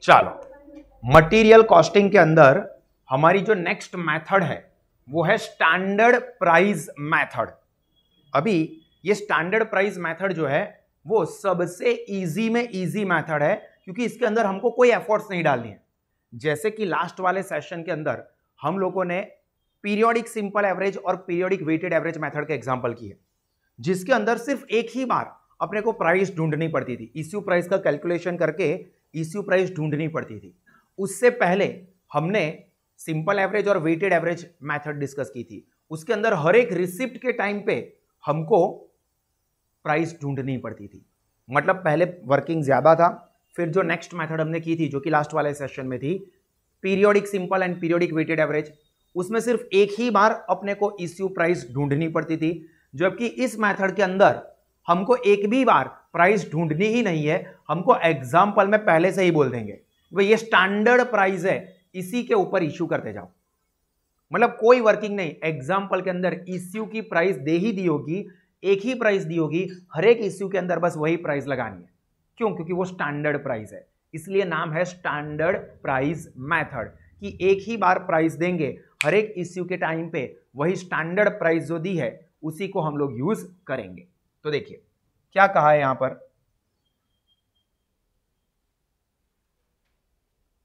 चलो, material costing के अंदर हमारी जो नेक्स्ट मेथड है वो है स्टैंडर्ड प्राइस मेथड। अभी ये स्टैंडर्ड प्राइस मेथड जो है वो सबसे इजी में इजी मेथड है, क्योंकि इसके अंदर हमको कोई एफर्ट्स नहीं डालनी है। जैसे कि लास्ट वाले सेशन के अंदर हम लोगों ने पीरियोडिक सिंपल एवरेज और पीरियोडिक वेटेड एवरेज मेथड के एग्जांपल किए, जिसके अंदर सिर्फ एक ही बार अपने को प्राइस ढूंढनी पड़ती थी, इश्यू प्राइस का कैलकुलेशन करके इश्यू प्राइस ढूंढनी पड़ती थी। उससे पहले हमने सिंपल एवरेज और वेटेड एवरेज मेथड डिस्कस की थी, उसके अंदर हर एक रिसिप्ट के टाइम पे हमको प्राइस ढूंढनी पड़ती थी। मतलब पहले वर्किंग ज्यादा था, फिर जो नेक्स्ट मेथड हमने की थी जो कि लास्ट वाले सेशन में थी, periodic simple and periodic weighted average, उसमें सिर्फ एक ही बार अपने को इश्यू प्राइस ढूंढनी पड़ती थी। जबकि इस मेथड के अंदर हमको एक भी बार प्राइस ढूंढनी ही नहीं है, हमको एग्जाम्पल में पहले से ही बोल देंगे भाई ये स्टैंडर्ड प्राइस है, इसी के ऊपर इश्यू करते जाओ। मतलब कोई वर्किंग नहीं, एग्जाम्पल के अंदर इश्यू की प्राइस दे ही दी होगी, एक ही प्राइस दी होगी, हर एक इश्यू के अंदर बस वही प्राइस लगानी है। क्यों? क्योंकि वो स्टैंडर्ड प्राइस है, इसलिए नाम है स्टैंडर्ड प्राइस मेथड, कि एक ही बार प्राइस देंगे हर एक इश्यू के टाइम पे, वही स्टैंडर्ड प्राइस जो दी है उसी को हम लोग यूज करेंगे। तो देखिए क्या कहा है यहां पर,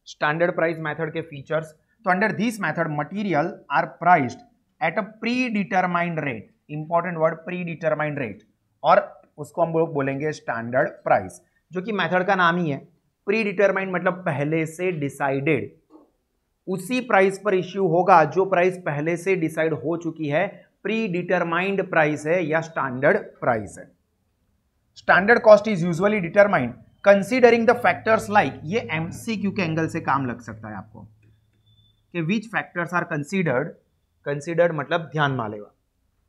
स्टैंडर्ड प्राइस मेथड के फीचर्स। तो under this method material are priced at a predetermined rate, important word predetermined rate, और उसको हम लोग बोलेंगे स्टैंडर्ड प्राइस, जो कि मेथड का नाम ही है। प्री डिटरमाइंड मतलब पहले से डिसाइडेड, उसी प्राइस पर इश्यू होगा जो प्राइस पहले से डिसाइड हो चुकी है, प्री डिटरमाइंड प्राइस है या स्टैंडर्ड प्राइस है। Standard cost is usually determined considering the factors like, ये एमसीक्यू के एंगल से काम लग सकता है आपको, कि विच फैक्टर्स आर कंसीडर्ड मतलब ध्यान में लेगा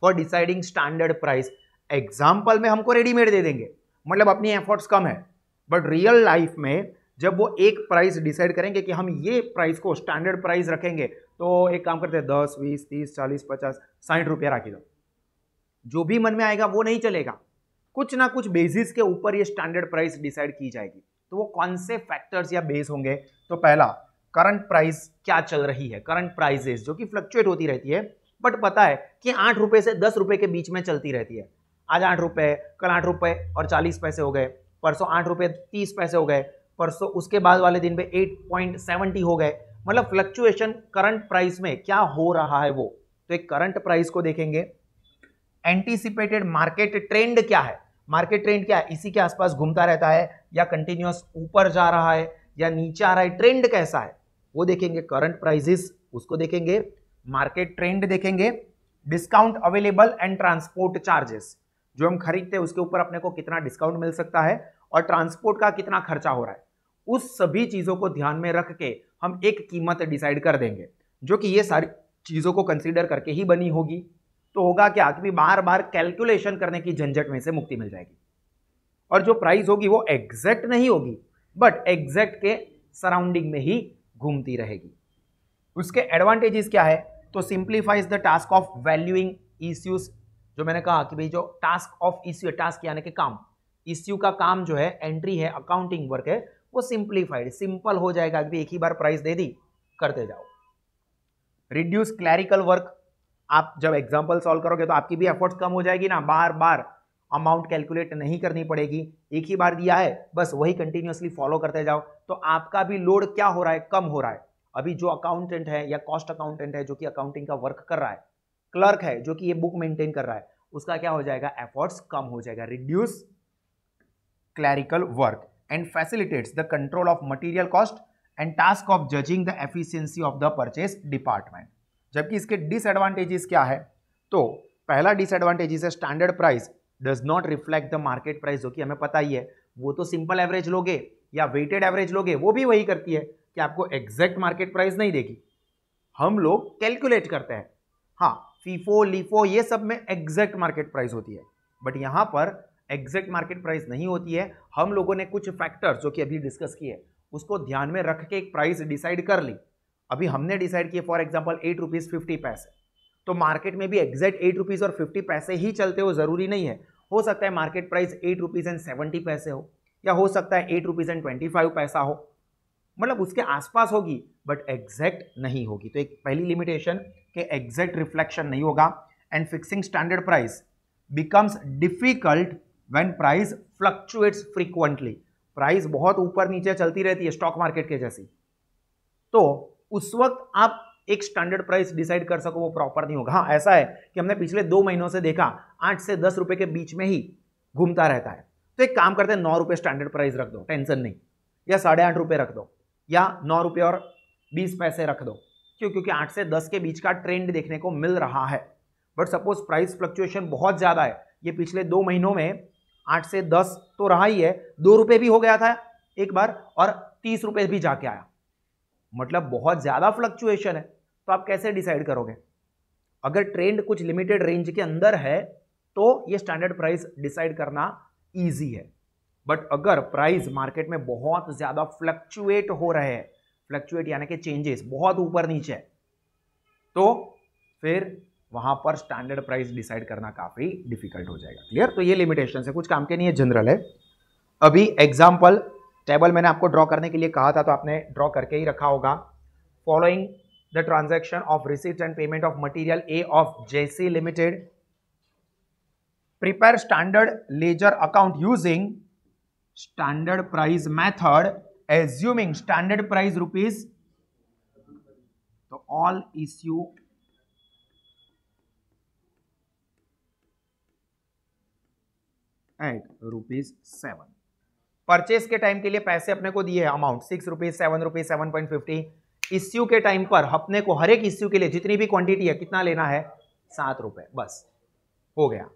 for deciding standard price. Example में हमको रेडीमेड दे देंगे, मतलब अपनी एफर्ट्स कम है, बट रियल लाइफ में जब वो एक प्राइस डिसाइड करेंगे कि हम ये प्राइस को स्टैंडर्ड प्राइस रखेंगे, तो एक काम करते हैं 10, 20, 30, 40, 50, 60 रुपया रखी दो, जो भी मन में आएगा वो नहीं चलेगा, कुछ ना कुछ बेसिस के ऊपर ये स्टैंडर्ड प्राइस डिसाइड की जाएगी। तो वो कौन से फैक्टर्स या बेस होंगे? तो पहला, करंट प्राइस क्या चल रही है, करंट प्राइसेस जो कि फ्लक्चुएट होती रहती है, बट पता है कि 8 रुपए से 10 रुपए के बीच में चलती रहती है। आज 8 रुपए, कल 8 रुपए और 40 पैसे हो गए, परसों 8 रुपए 30 पैसे हो गए, परसों उसके बाद वाले दिन पे 8.70 हो गए। मतलब फ्लक्चुएशन करंट प्राइस में क्या हो रहा है वो। तो एक करंट प्राइस को देखेंगे। एंटीसिपेटेड मार्केट ट्रेंड क्या है, मार्केट ट्रेंड क्या है, इसी के आसपास घूमता रहता है या कंटिन्यूअस ऊपर जा रहा है या नीचे आ रहा है, ट्रेंड कैसा है वो देखेंगे। करंट प्राइसेस उसको देखेंगे, मार्केट ट्रेंड देखेंगे, discount available and transport charges, जो हम खरीदते हैं उसके ऊपर अपने को कितना डिस्काउंट मिल सकता है और ट्रांसपोर्ट का कितना खर्चा हो रहा है, उस सभी चीजों को ध्यान में रख के हम एक कीमत डिसाइड कर देंगे, जो कि ये सारी चीजों को कंसीडर करके ही बनी होगी। तो होगा क्या कि बार बार कैलकुलेशन करने की झंझट में से मुक्ति मिल जाएगी, और जो प्राइस होगी वो एग्जैक्ट नहीं होगी, बट एग्जैक्ट के सराउंडिंग में ही घूमती रहेगी। उसके एडवांटेजेस क्या है? तो simplifies the task of valuing issues, जो मैंने कहा कि भाई जो टास्क ऑफ इश्यू, टास्क यानी कि काम, इश्यू का काम जो है, एंट्री है, अकाउंटिंग वर्क है, वो सिंप्लीफाइड, सिंपल हो जाएगा कि एक ही बार प्राइस दे दी, करते जाओ। रिड्यूस क्लैरिकल वर्क, आप जब एग्जांपल सॉल्व करोगे तो आपकी भी एफर्ट्स कम हो जाएगी ना, बार बार अमाउंट कैलकुलेट नहीं करनी पड़ेगी, एक ही बार दिया है बस वही कंटिन्यूअसली फॉलो करते जाओ, तो आपका भी लोड क्या हो रहा है, कम हो रहा है। अभी जो अकाउंटेंट है या कॉस्ट अकाउंटेंट है जो कि अकाउंटिंग का वर्क कर रहा है, क्लर्क है जो कि ये बुक मेंटेन कर रहा है, उसका क्या हो जाएगा, एफर्ट्स कम हो जाएगा। Reduce clerical work and facilitates the control of material cost and task of judging the efficiency of the purchase department. जबकि इसके डिसएडवांटेजेस क्या है? तो पहला डिसएडवांटेज है standard price does not reflect the market price, जो कि हमें पता ही है, वो तो सिंपल एवरेज लोगे या वेटेड एवरेज लोगे वो भी वही करती है कि आपको एग्जैक्ट मार्केट प्राइस नहीं देगी, हम लोग कैलकुलेट करते हैं। हाँ, फीफो लीफो ये सब में एग्जैक्ट मार्केट प्राइस होती है, बट यहां पर एग्जैक्ट मार्केट प्राइस नहीं होती है। हम लोगों ने कुछ फैक्टर्स जो कि अभी डिस्कस किए उसको ध्यान में रख के एक प्राइस डिसाइड कर ली। अभी हमने डिसाइड किया फॉर एग्जांपल 8 रुपीज 50 पैसे, तो मार्केट में भी एग्जैक्ट 8 रुपीज और 50 पैसे ही चलते हो जरूरी नहीं है, हो सकता है मार्केट प्राइस 8 रुपीज एंड 70 पैसे हो, या हो सकता है 8 रुपीज एंड 25 पैसा हो। मतलब उसके आसपास होगी बट एग्जैक्ट नहीं होगी। तो एक पहली लिमिटेशन के एग्जैक्ट रिफ्लेक्शन नहीं होगा। And fixing standard price becomes difficult when price fluctuates frequently. Price बहुत ऊपर नीचे चलती रहती है स्टॉक मार्केट के जैसी, तो उस वक्त आप एक स्टैंडर्ड प्राइस डिसाइड कर सको वो प्रॉपर नहीं होगा। हाँ, ऐसा है कि हमने पिछले 2 महीनों से देखा 8 से 10 रुपए के बीच में ही घूमता रहता है, तो एक काम करते हैं 9 रुपए स्टैंडर्ड प्राइस रख दो, टेंशन नहीं, या 8.5 रुपए रख दो, या 9 रुपए और 20 पैसे रख दो। क्यों? क्योंकि 8 से 10 के बीच का ट्रेंड देखने को मिल रहा है। बट सपोज प्राइस फ्लक्चुएशन बहुत ज्यादा है, ये पिछले 2 महीनों में 8 से 10 तो रहा ही है, 2 रुपए भी हो गया था एक बार और 30 रुपए भी जाके आया, मतलब बहुत ज्यादा फ्लक्चुएशन है। तो आप कैसे डिसाइड करोगे? अगर ट्रेंड कुछ लिमिटेड रेंज के अंदर है तो ये स्टैंडर्ड प्राइस डिसाइड करना इजी है। बट अगर प्राइस मार्केट में बहुत ज्यादा फ्लक्चुएट हो रहे हैं, फ्लक्चुएट यानी कि चेंजेस बहुत ऊपर नीचे, तो फिर वहां पर स्टैंडर्ड प्राइस डिसाइड करना काफी डिफिकल्ट हो जाएगा। क्लियर? तो ये लिमिटेशन है, कुछ काम के नहीं है, जनरल है। अभी एग्जाम्पल टेबल मैंने आपको ड्रॉ करने के लिए कहा था, तो आपने ड्रॉ करके ही रखा होगा। Following the transaction of receipts and payment of material A of JC limited, prepare standard ledger account using standard price method assuming standard price rupees, तो ऑल इश्यू एट ₹7। परचेस के टाइम के लिए पैसे अपने को दिए अमाउंट ₹6, ₹7, 7.50। इश्यू के time पर अपने को हर एक इश्यू के लिए जितनी भी क्वांटिटी है कितना लेना है? ₹7। बस हो गया।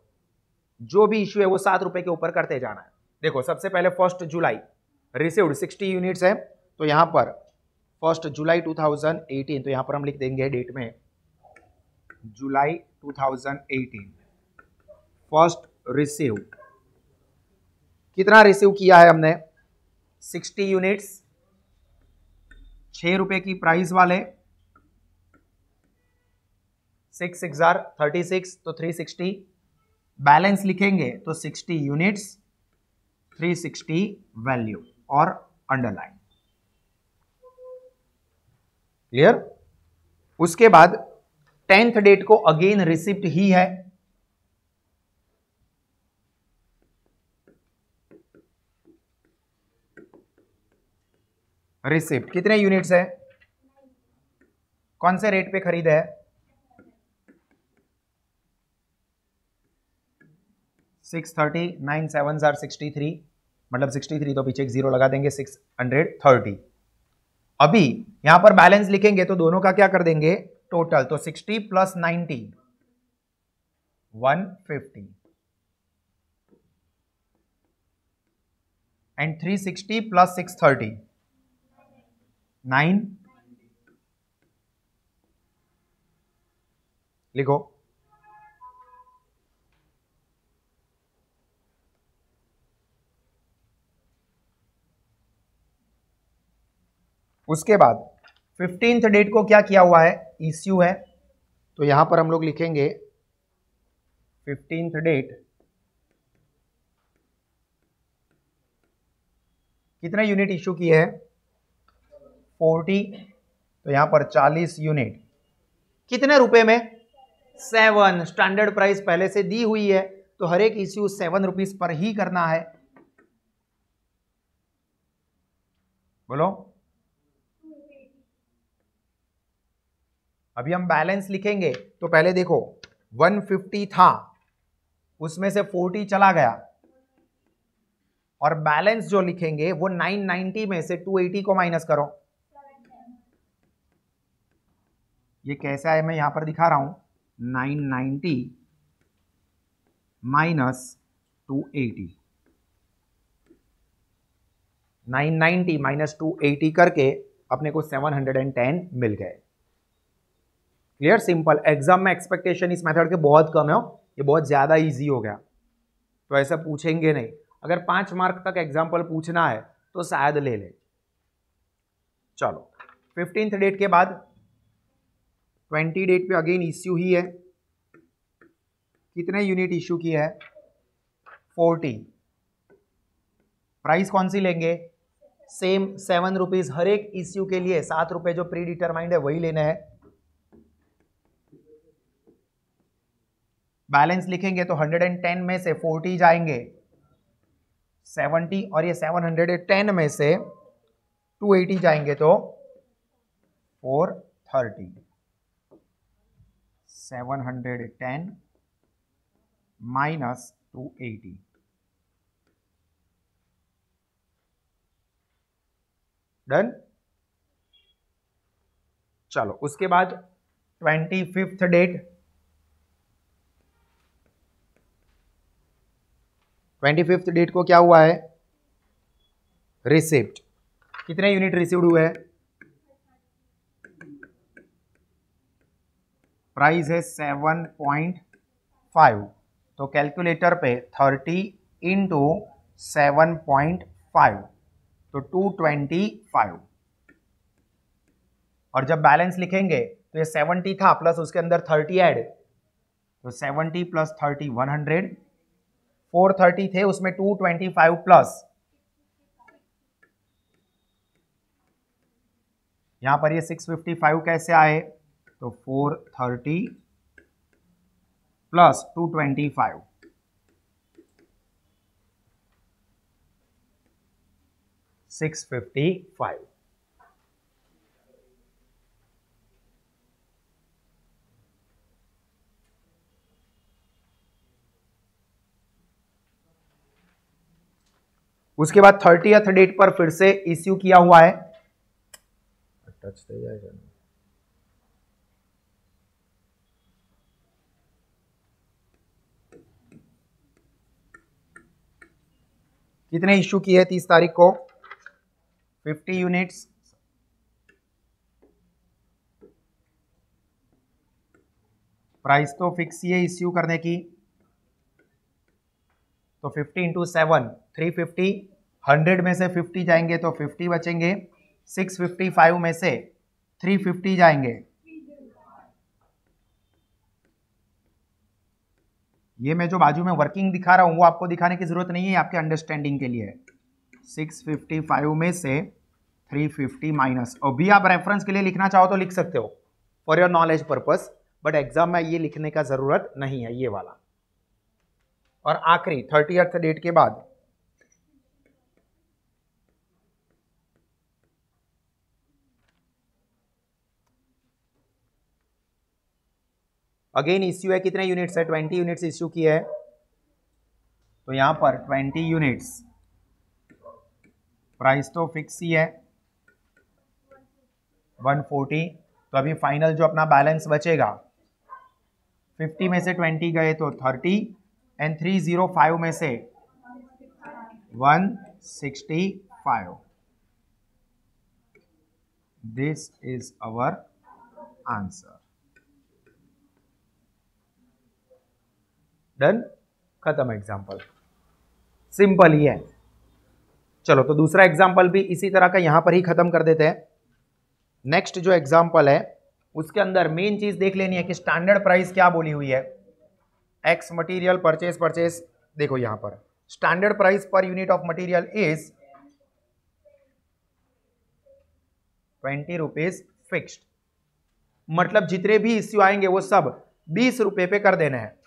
जो भी इश्यू है वो ₹7 के ऊपर करते जाना है। देखो सबसे पहले 1 जुलाई रिसीव्ड 60 यूनिट्स है, तो यहां पर 1 जुलाई 2018, तो यहां पर हम लिख देंगे डेट में जुलाई 2018। फर्स्ट रिसीव, कितना रिसीव किया है हमने? 60 यूनिट्स, ₹6 की प्राइस वाले, 6 6 36, तो 360। बैलेंस लिखेंगे तो 60 यूनिट्स 360 वैल्यू और अंडरलाइन। क्लियर? उसके बाद 10th डेट को अगेन रिसिप्ट ही है, रिसिप्ट कितने यूनिट्स है, कौन से रेट पे खरीदा है? 630, 9 7 63, मतलब 63, तो पीछे एक 0 लगा देंगे, 630। अभी यहां पर बैलेंस लिखेंगे तो दोनों का क्या कर देंगे टोटल, तो 60 + 90 150 एंड 360 + 630 9, लिखो। उसके बाद 15th डेट को क्या किया हुआ है? इश्यू है, तो यहां पर हम लोग लिखेंगे 15th डेट कितने यूनिट इश्यू किए हैं? 40, तो यहां पर 40 यूनिट, कितने रुपए में? 7। स्टैंडर्ड प्राइस पहले से दी हुई है, तो हर एक इश्यू ₹7 पर ही करना है। बोलो। अभी हम बैलेंस लिखेंगे तो पहले देखो 150 था, उसमें से 40 चला गया, और बैलेंस जो लिखेंगे वो 990 में से 280 को माइनस करो। ये कैसा है मैं यहां पर दिखा रहा हूं, 990 माइनस 280, 990 माइनस 280 करके अपने को 710 मिल गए। क्लियर? सिंपल। एग्जाम में एक्सपेक्टेशन इस मेथड के बहुत कम है, ये बहुत ज्यादा इजी हो गया, तो ऐसा पूछेंगे नहीं। अगर 5 मार्क तक एग्जाम्पल पूछना है तो शायद ले ले। चलो 15th डेट के बाद 20 डेट पे अगेन इश्यू ही है, कितने यूनिट इश्यू किया है? 40। प्राइस कौन सी लेंगे? सेम 7 रुपीज हर एक इश्यू के लिए 7 रुपए जो प्री डिटरमाइंड है वही लेना है। बैलेंस लिखेंगे तो 110 में से 40 जाएंगे 70 और ये 710 में से 280 जाएंगे तो 430। 710 माइनस 280, डन। चलो उसके बाद 25th डेट, 25th डेट को क्या हुआ है, रिसिप्ट। कितने यूनिट रिसीव्ड हुए हैं, प्राइस है 7.5, तो कैलकुलेटर पे 30 इंटू 7.5 तो 225, और जब बैलेंस लिखेंगे तो ये 70 था प्लस उसके अंदर 30 ऐड, तो 70 प्लस 30 100, 430 थे उसमें 225 प्लस, यहां पर ये 655 कैसे आए, तो 430 प्लस 225, 655। उसके बाद 30th डेट पर फिर से इश्यू किया हुआ है, टच तो जाएगा, कितने इश्यू किए 30 तारीख को, 50 यूनिट्स, प्राइस तो फिक्स ही है इश्यू करने की, तो 50 इंटू 7 350, 100 में से 50 जाएंगे तो 50 बचेंगे, 655 में से 350 जाएंगे, ये मैं जो बाजू में वर्किंग दिखा रहा हूं वो आपको दिखाने की जरूरत नहीं है, आपके अंडरस्टैंडिंग के लिए। 655 में से 350 माइनस, और भी आप रेफरेंस के लिए लिखना चाहो तो लिख सकते हो for your knowledge purpose, but exam में ये लिखने का जरूरत नहीं है, ये वाला। और आखिरी 30th डेट के बाद अगेन इश्यू है, कितने यूनिट्स है, 20 यूनिट्स इश्यू की है, तो यहां पर 20 यूनिट्स, प्राइस तो फिक्स ही है 140, तो अभी फाइनल जो अपना बैलेंस बचेगा 50 में से 20 गए तो 30 एंड 305 में से 165, this is our answer, done, खत्म एग्जाम्पल, सिंपल ही है। चलो तो दूसरा एग्जाम्पल भी इसी तरह का यहां पर ही खत्म कर देते हैं। नेक्स्ट जो एग्जाम्पल है उसके अंदर मेन चीज देख लेनी है कि स्टैंडर्ड प्राइस क्या बोली हुई है, एक्स मटेरियल परचेस, देखो यहां पर standard price per unit of material is 20 rupees fixed, मतलब जितने भी इश्यू आएंगे वो सब 20 रुपए पे कर देना है।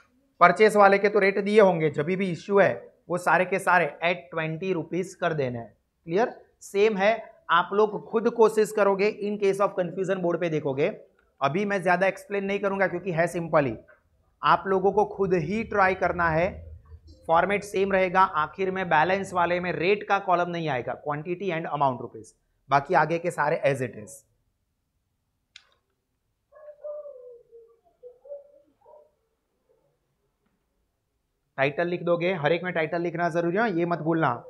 परचेस वाले के तो रेट दिए होंगे, जब भी इश्यू है वो सारे के सारे एट 20 रुपीज कर देना है। क्लियर, सेम है, आप लोग खुद कोशिश करोगे, in case of confusion board पे देखोगे। अभी मैं ज्यादा एक्सप्लेन नहीं करूंगा क्योंकि है सिंपल ही, आप लोगों को खुद ही ट्राई करना है। फॉर्मेट सेम रहेगा, आखिर में बैलेंस वाले में रेट का कॉलम नहीं आएगा, क्वांटिटी एंड अमाउंट रुपीज, बाकी आगे के सारे एज इट इज। टाइटल लिख दोगे, हर एक में टाइटल लिखना जरूरी है, ये मत भूलना।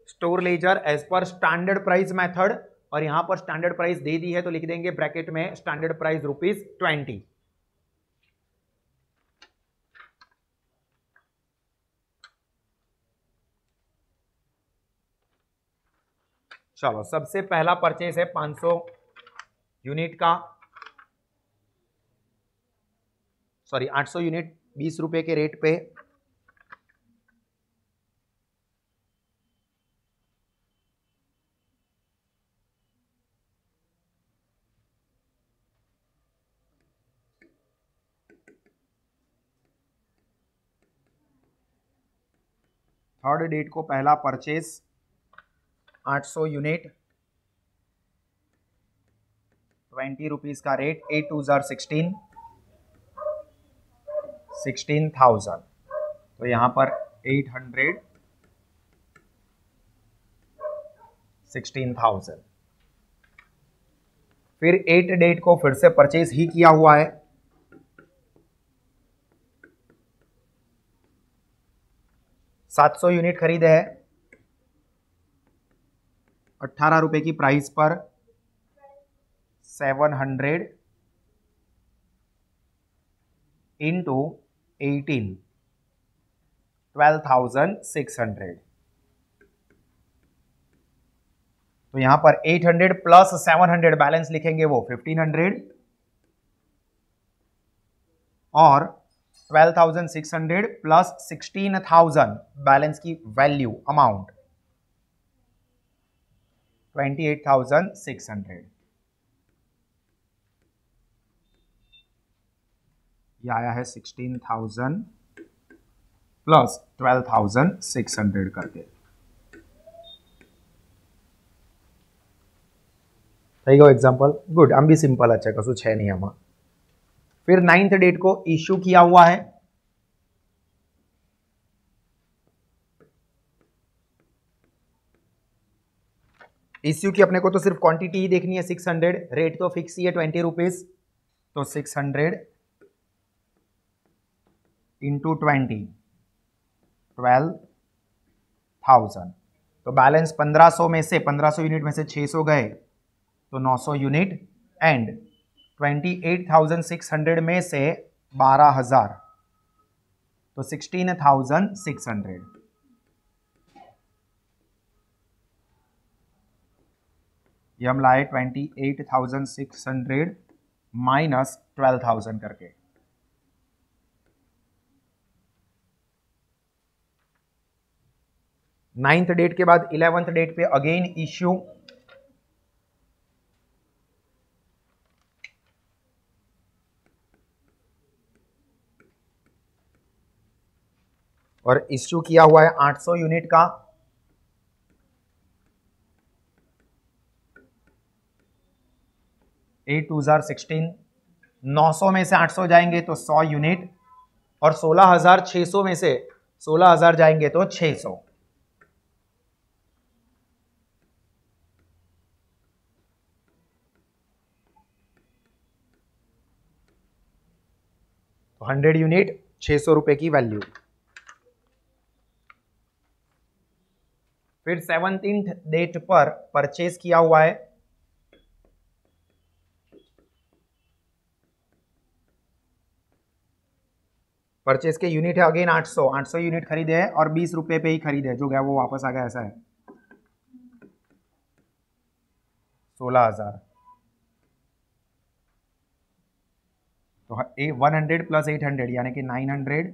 Store ledger as per standard price method, और यहां पर स्टैंडर्ड प्राइस दे दी है तो लिख देंगे ब्रैकेट में स्टैंडर्ड प्राइस ₹20। चलो सबसे पहला परचेस है 500 यूनिट का, सॉरी 800 यूनिट 20 रुपए के रेट पे, थर्ड डेट को पहला परचेज 800 यूनिट, 20 रुपीज का रेट, 8 2 16, 16,000। तो यहां पर 800, 16,000। फिर 8 डेट को फिर से परचेज ही किया हुआ है, 700 यूनिट खरीदे हैं 18 रुपए की प्राइस पर, 700 इंटू 18, 12,600। तो यहां पर 800 प्लस 700 बैलेंस लिखेंगे वो 1500, और 12,600 प्लस 16,000 बैलेंस की वैल्यू अमाउंट 28,600। यह आया है 16,000 प्लस 12,600 करके। થઈ ગયો एग्जाम्पल, गुड। आम भी सिंपल है, कसु है नहीं आमा। फिर 9th डेट को इश्यू किया हुआ है, इश्यू की अपने को तो सिर्फ क्वांटिटी ही देखनी है 600, रेट तो फिक्स ही है 20 रुपीज, तो 600 इंटू 20, 12,000। तो बैलेंस 1500 में से 1500 यूनिट में से 600 गए तो 900 यूनिट, एंड 28,600 में से 12,000 तो 16,600। ये हम लाए 28,600 माइनस 12,000 करके। नाइन्थ डेट के बाद 11th डेट पे अगेन इश्यू, और इश्यू किया हुआ है 800 यूनिट का, एट 2 16, 900 में से 800 जाएंगे तो 100 यूनिट, और 16,600 में से 16,000 जाएंगे तो 600। तो 100 यूनिट 600 रुपए की वैल्यू। फिर 17th डेट पर परचेज किया हुआ है, परचेज के यूनिट है अगेन 800 यूनिट खरीदे हैं और 20 रुपए पे ही खरीदे हैं, जो गया वो वापस आ गया, ऐसा है 16,000। तो 100 प्लस 800 यानी कि 900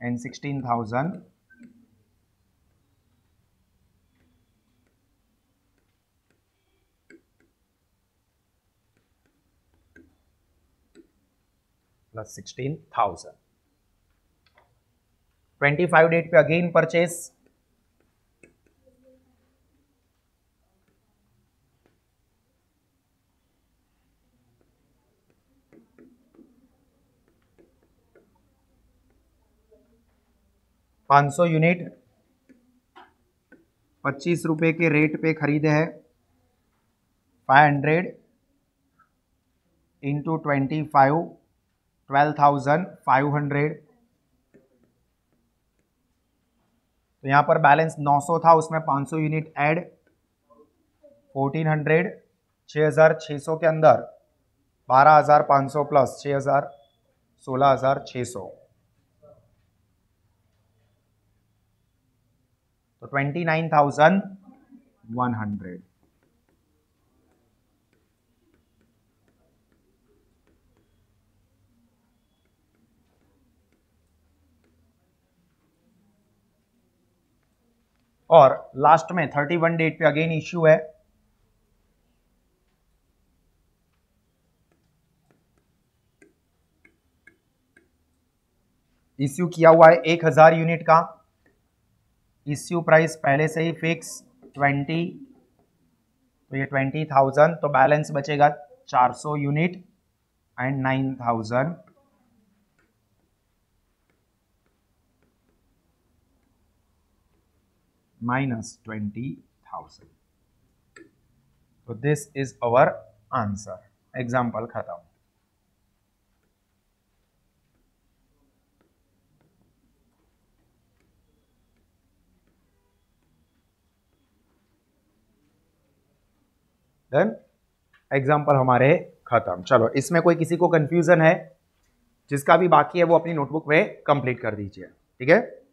एंड 16,000 प्लस 16,000। 25 डेट पे अगेन परचेज, $500 यूनिट 25 रुपए के रेट पे खरीदे हैं, 500 इंटू 25, 12,500। तो यहां पर बैलेंस 900 था, उसमें 500 यूनिट ऐड, 1400, 6,600 के अंदर 12,500 प्लस 6,000, 16,600। तो 29,100। और लास्ट में 31 डेट पे अगेन इश्यू है, इश्यू किया हुआ है 1,000 यूनिट का, इश्यू प्राइस पहले से ही फिक्स 20, तो ये 20,000, तो बैलेंस बचेगा 400 unit and 9,000 minus 20,000. So this is our answer. Example खत्म. Then एग्जाम्पल हमारे खत्म. चलो, इसमें कोई किसी को कंफ्यूजन है? जिसका भी बाकी है वो अपनी नोटबुक में कंप्लीट कर दीजिए. ठीक है.